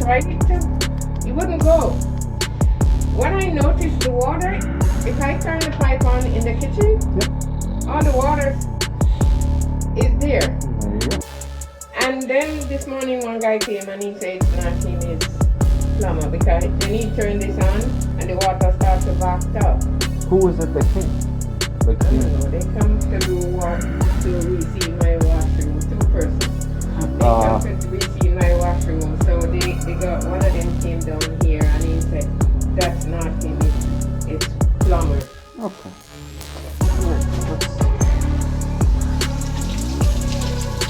tried it too. It wouldn't go. When I noticed the water, if I turn the pipe on in the kitchen, all the water is there. There you go. And then this morning one guy came and he said it's not him, it's plumber, because when he turned this on and the water started to back up. Who was it that came? Like, I don't know, they come to receive my washroom, 2 persons. They come to receive my washroom, so they got, one of them came down here and he said, that's not him, it's plumber. Okay.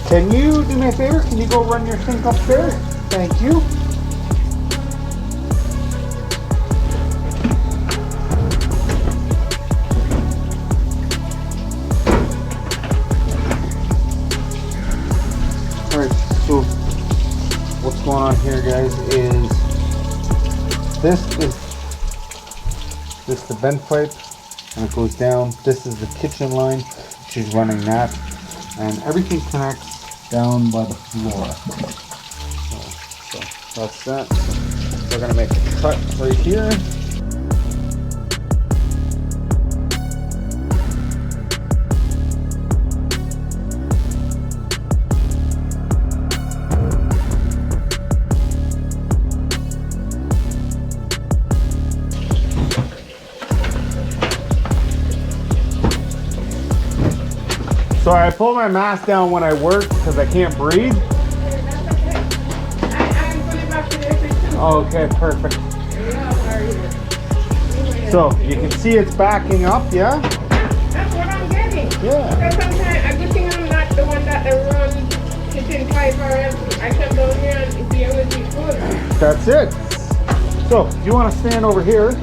Can you do me a favor? Can you go run your sink upstairs? Thank you. Alright, so what's going on here, guys, is this the vent pipe, and it goes down. This is the kitchen line. She's running that, and everything connects down by the floor. So that's that. We're gonna make a cut right here. Sorry, I pull my mask down when I work because I can't breathe. I'm putting back to the kitchen. Okay, perfect. So you can see it's backing up, yeah? That's what I'm getting. Yeah. Because sometimes, a good thing I'm not the one that run kitchen pipe or else I come down here and it's the only good. That's it. So, do you want to stand over here?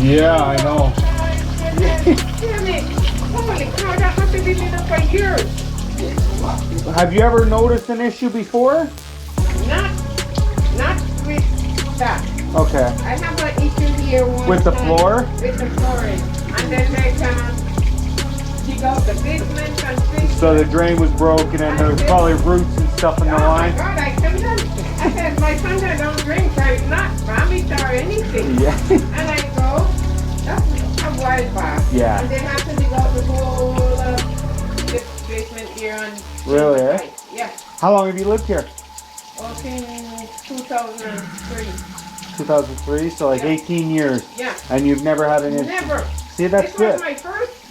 Yeah, I know. Damn it. Holy cow, that must have been in there for years. Have you ever noticed an issue before? Not with that. Okay. I have an issue here one With the time floor? With the flooring. And then they can dig out the basement and things. So the drain was broken and there was probably roots and stuff in the line? Oh my God, I couldn't. I said, my son that don't drink, so it's not vomit or anything. Yeah. And I go, that's a while back. Yeah. And they have to dig out the whole this basement here and Really, eh? yeah. How long have you lived here? Okay, 2003. 2003, so like 18 years. Yeah. And you've never had an issue? Never. See, that's This good. was my first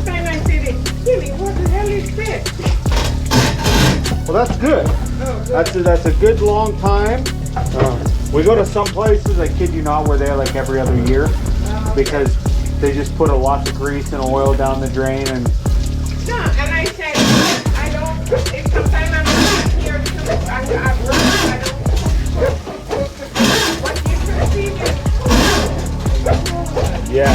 time I said it. Jimmy, what the hell is this? Well, that's good. Oh, good. That's a good long time. We go to some places, I kid you not, where they're like every other year because they just put a lot of grease and oil down the drain and. No, and I said I don't. If sometimes I'm not here because I'm at work, I don't. What you perceive it. Yeah.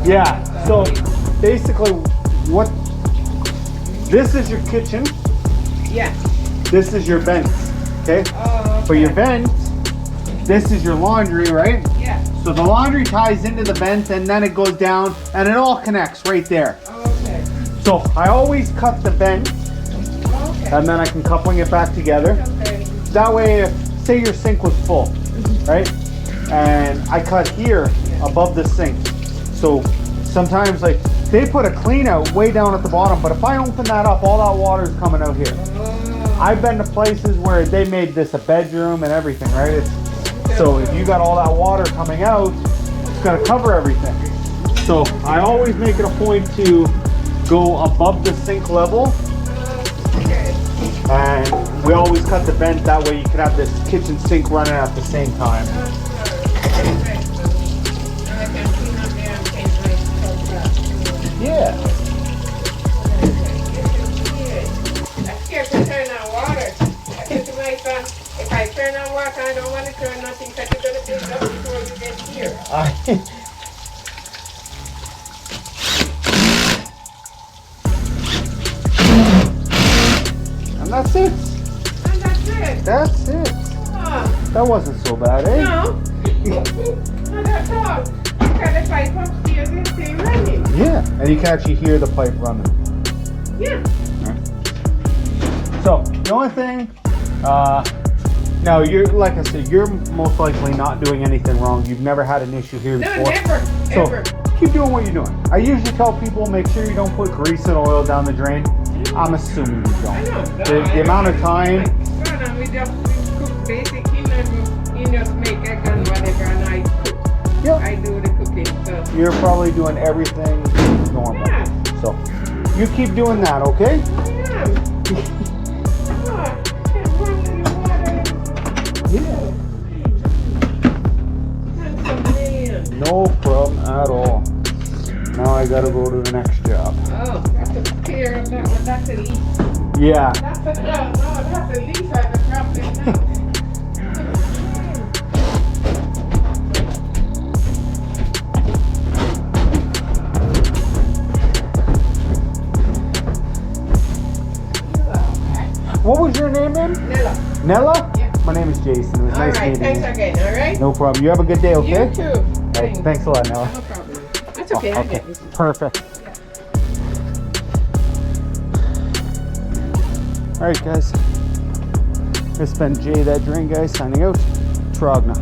Yeah, so basically what, this is your kitchen, Yeah. this is your vent, okay? Oh, okay. For your vent, this is your laundry, right? Yeah. So the laundry ties into the vent and then it goes down and it all connects right there. Okay. So I always cut the vent Okay. and then I can coupling it back together. Okay. That way, if, say your sink was full, right? And I cut here above the sink. So sometimes like they put a clean out way down at the bottom, but if I open that up, all that water is coming out here. Oh. I've been to places where they made this a bedroom and everything, right? So if you got all that water coming out, it's gonna cover everything. So I always make it a point to go above the sink level, Okay. and we always cut the vent, that way you can have this kitchen sink running at the same time. Yeah. I'm scared to turn on water. I said to my son, if I turn on water, I don't want to turn nothing because you're going to build up before you get here. And that's it. And that's it. That's it. Oh, That wasn't so bad, eh? no. And that's all. Because the pipe upstairs is still running. Yeah. And you can actually hear the pipe running. Yeah. So the only thing, now you're, like I said, you're most likely not doing anything wrong. You've never had an issue here No, before. never, So ever. keep doing what you're doing. I usually tell people, make sure you don't put grease and oil down the drain. I'm assuming you I don't. know. The amount of time, We just cook basic, you just make egg and whatever, and I cook. yep, I do the cooking, so. you're probably doing everything normal. Yeah. So you keep doing that, okay? I am. Oh, can't run the water. Yeah. That's a million. No problem at all. Now I gotta go to the next job. Oh, that's a clear of that one. That's a leak. Yeah. That's a, no, that's a leak. I have dropped it now. What was your name, man? Nella. Nella? Yeah. My name is Jason. It was All nice right, meeting thanks you. again, all right? No problem. You have a good day, okay? You too. All right, thanks a lot, Nella. No problem. That's okay, I Okay, get this. perfect. All right, guys. It's been Jay, that drain guy, signing out. Trogna.